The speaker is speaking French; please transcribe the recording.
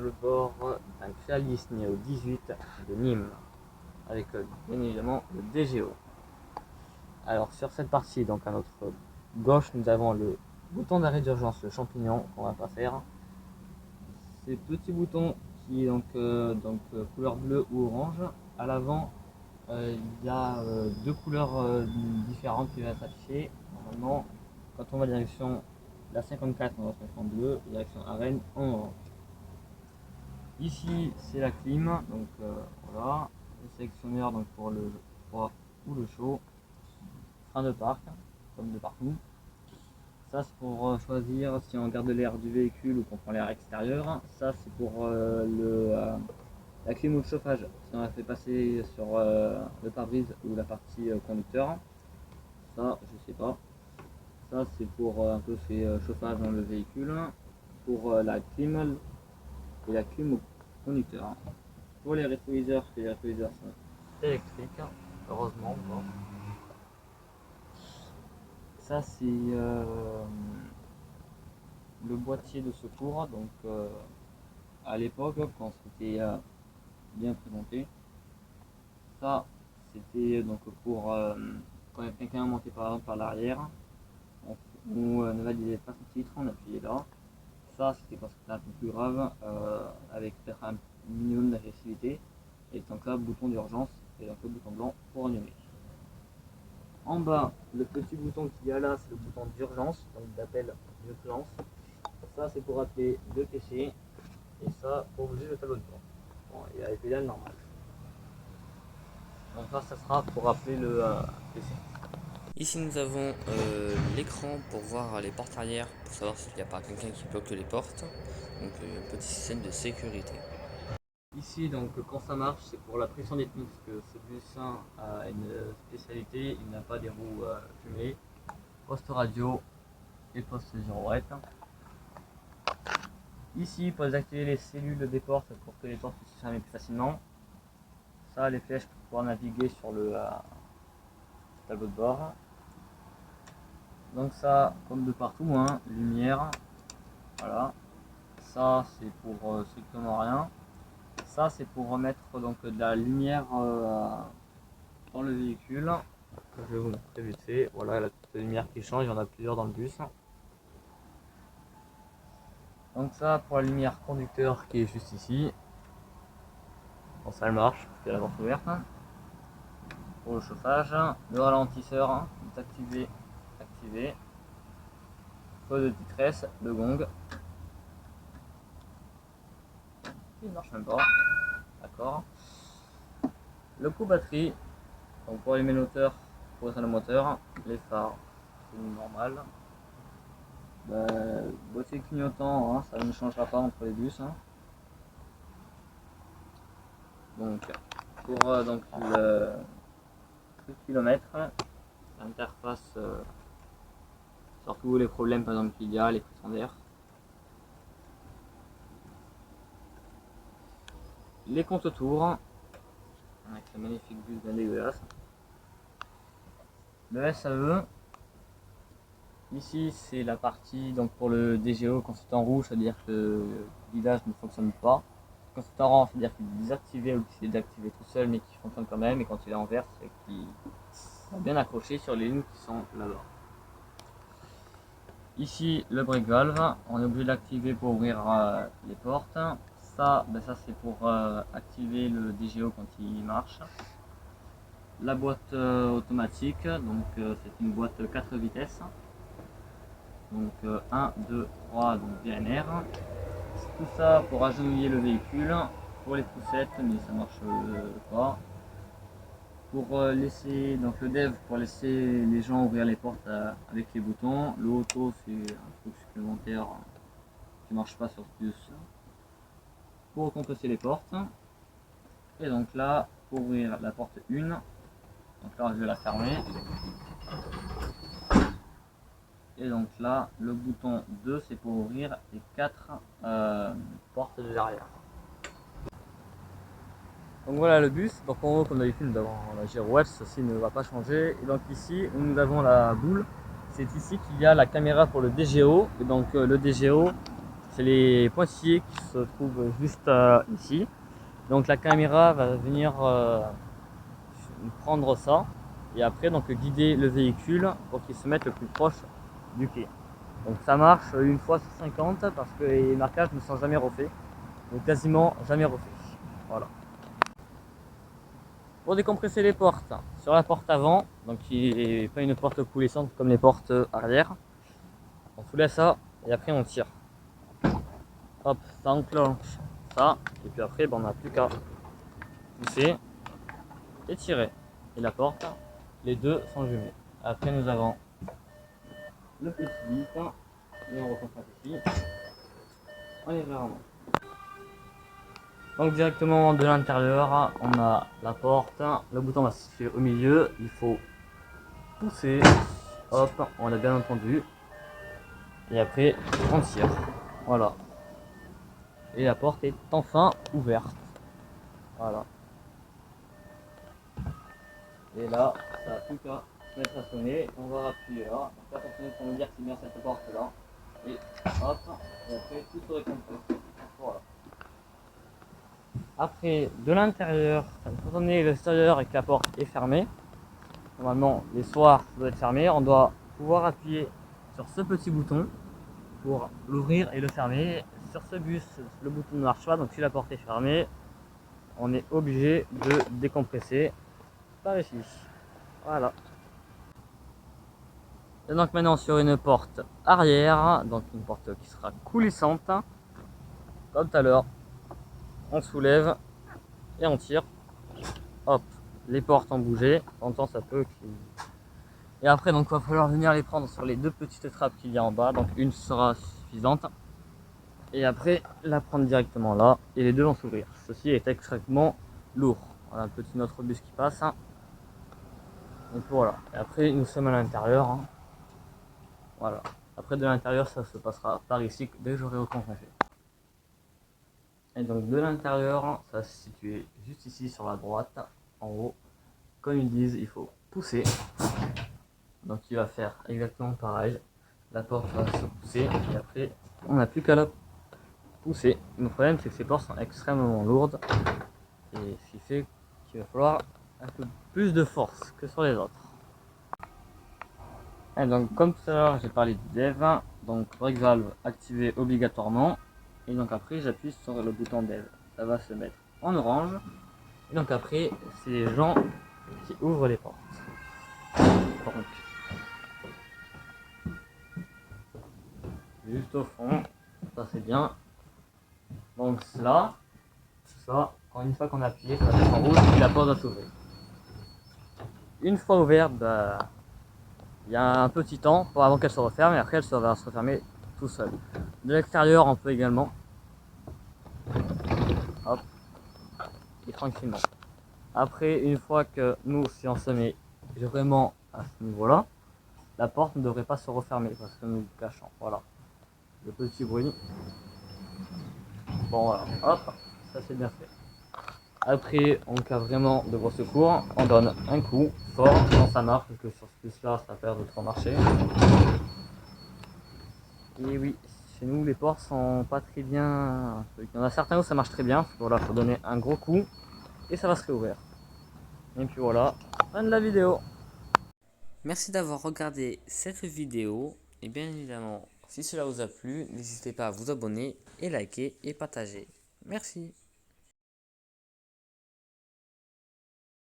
tableau de bord d'un Crealis Neo 18 de Nîmes, avec bien évidemment le DGO. Alors sur cette partie, donc à notre gauche, nous avons le bouton d'arrêt d'urgence, le champignon qu'on va pas faire. Ces petits boutons qui est couleur bleue ou orange. À l'avant, il y a deux couleurs différentes qui vont être affichées. Normalement, quand on va direction la 54, on va se mettre en bleu, direction Arène en orange. Ici, c'est la clim, donc voilà, le sélectionneur donc pour le froid ou le chaud, frein de parc, comme de partout. Ça, c'est pour choisir si on garde l'air du véhicule ou qu'on prend l'air extérieur. Ça, c'est pour la clim ou le chauffage, si on la fait passer sur le pare-brise ou la partie conducteur. Ça, je sais pas. Ça, c'est pour un peu ces chauffages dans le véhicule. Pour la clim et la clim au conducteur. Pour les rétroviseurs sont électriques, heureusement. Bon. Ça, c'est le boîtier de secours. Donc, à l'époque, quand c'était bien présenté, ça, c'était donc pour quand quelqu'un montait par exemple par l'arrière, on ne validait pas son titre, on appuyait là. Ça, c'était quand c'était un peu plus grave, avec peut-être un minimum d'agressivité. Et donc là, bouton d'urgence et donc le bouton blanc pour allumer. En bas, le petit bouton qu'il y a là, c'est le bouton d'urgence, donc d'appel d'urgence. Ça, c'est pour appeler le PC. Et ça, pour bouger le tableau de bord. Bon, il y a les pédales normales. Donc là, ça sera pour appeler le PC. Ici nous avons l'écran pour voir les portes arrière, pour savoir s'il n'y a pas quelqu'un qui bloque les portes. Donc un petit système de sécurité. Ici, donc, quand ça marche, c'est pour la pression des pneus, parce que ce bus a une spécialité, il n'a pas des roues jumelées. Poste radio et poste girouette. Ici, pour désactiver les cellules des portes pour que les portes puissent se fermer plus facilement. Ça, les flèches pour pouvoir naviguer sur le tableau de bord. Donc ça, comme de partout, hein, lumière. Voilà. Ça, c'est pour strictement rien. Ça, c'est pour remettre donc de la lumière dans le véhicule. Je vais vous montrer vite fait. Voilà la petite lumière qui change, il y en a plusieurs dans le bus. Donc ça, pour la lumière conducteur qui est juste ici. Bon, ça, elle marche, parce qu'il y a la porte ouverte. Pour le chauffage, le ralentisseur, désactivé, activé. Feu de détresse, le gong. Il marche même pas. D'accord. Le coup batterie, donc pour allumer le moteur, pour éteindre le moteur, les phares, c'est normal. Boîtier clignotant, hein, ça ne changera pas entre les bus. Hein. Donc pour le kilomètre, l'interface, surtout les problèmes par exemple qu'il y a, les pressions d'air. Les comptes tours, avec ce magnifique bus bien dégueulasse. Le SAE, ici c'est la partie donc pour le DGO. Quand c'est en rouge, c'est-à-dire que le guidage ne fonctionne pas. Quand c'est en orange, c'est-à-dire qu'il est désactivé ou qu'il est désactivé tout seul mais qui fonctionne quand même. Et quand il est en vert, c'est qu'il est bien accroché sur les lignes qui sont là-bas. Ici le brake valve, on est obligé d'activer pour ouvrir les portes. Ça, ça c'est pour activer le DGO quand il marche. La boîte automatique, donc c'est une boîte 4 vitesses. Donc 1, 2, 3, donc VNR. Tout ça pour agenouiller le véhicule, pour les poussettes, mais ça marche pas. Pour laisser, donc le dev pour laisser les gens ouvrir les portes avec les boutons. Le auto c'est un truc supplémentaire qui marche pas sur ce bus. Pour compresser les portes. Et donc là, pour ouvrir la porte 1, donc là je vais la fermer. Et donc là, le bouton 2 c'est pour ouvrir les 4 portes de derrière. Donc voilà le bus, donc en haut comme d'habitude nous avons la girouette, ceci ne va pas changer. Et donc ici où nous avons la boule, c'est ici qu'il y a la caméra pour le DGO. Et donc le DGO c'est les pointillés qui se trouvent juste ici. Donc la caméra va venir prendre ça et après donc guider le véhicule pour qu'il se mette le plus proche du quai. Donc ça marche une fois sur 50 parce que les marquages ne sont jamais refaits, donc quasiment jamais refaits. Voilà. Pour décompresser les portes, sur la porte avant, donc qui n'est pas une porte coulissante comme les portes arrière, on soulève ça et après on tire. Hop, ça enclenche ça et puis après ben, on n'a plus qu'à pousser et tirer. Et la porte, les deux sont jumelés. Après nous avons le petit vis et on reconstruit ici. On est vraiment. Donc directement de l'intérieur, on a la porte, le bouton va se situer au milieu, il faut pousser, hop, on l'a bien entendu, et après on tire, voilà. Et la porte est enfin ouverte, voilà. Et là, ça n'a plus qu'à se mettre à sonner, on va appuyer là, donc là ça sonne pour me dire que c'est bien cette porte là, et hop, et après tout se récompresse, voilà. Après, de l'intérieur, quand on est à l'extérieur et que la porte est fermée, normalement les soirs ça doit être fermé, on doit pouvoir appuyer sur ce petit bouton pour l'ouvrir et le fermer. Sur ce bus, le bouton ne marche pas, donc si la porte est fermée, on est obligé de décompresser par ici. Voilà. Et donc maintenant sur une porte arrière, donc une porte qui sera coulissante, comme tout à l'heure, on soulève et on tire. Hop, les portes ont bougé, en temps ça peut. Et après donc il va falloir venir les prendre sur les deux petites trappes qu'il y a en bas, donc une sera suffisante. Et après la prendre directement là et les deux vont s'ouvrir. Ceci est extrêmement lourd. On a un petit autre bus qui passe. Donc voilà. Et après nous sommes à l'intérieur. Voilà. Après de l'intérieur ça se passera par ici dès que j'aurai reconfiguré. Et donc de l'intérieur ça va se situer juste ici sur la droite en haut. Comme ils disent, il faut pousser. Donc il va faire exactement pareil. La porte va se pousser et après on n'a plus qu'à la pousser. Le problème c'est que ces portes sont extrêmement lourdes et ce qui fait qu'il va falloir un peu plus de force que sur les autres. Et donc comme tout à l'heure j'ai parlé du dev, donc break valve activé obligatoirement et donc après j'appuie sur le bouton dev, ça va se mettre en orange et donc après c'est les gens qui ouvrent les portes. Donc juste au fond, ça c'est bien. Donc là, ça, une fois qu'on a appuyé, ça va être en rouge et la porte va s'ouvrir. Une fois ouverte, bah, il y a un petit temps pour avant qu'elle se referme et après elle va se refermer tout seul. De l'extérieur, on peut également. Hop. Et tranquillement. Après, une fois que nous, si on se met vraiment à ce niveau-là, la porte ne devrait pas se refermer parce que nous cachons. Voilà. Le petit bruit. Bon voilà, hop, ça c'est bien fait. Après, en cas vraiment de gros secours, on donne un coup fort quand ça marche, parce que sur ce bus là, ça a peur de trop marcher. Et oui, chez nous les ports sont pas très bien. Il y en a certains où ça marche très bien, voilà, faut donner un gros coup et ça va se réouvrir. Et puis voilà, fin de la vidéo. Merci d'avoir regardé cette vidéo et bien évidemment, si cela vous a plu, n'hésitez pas à vous abonner et liker et partager. Merci.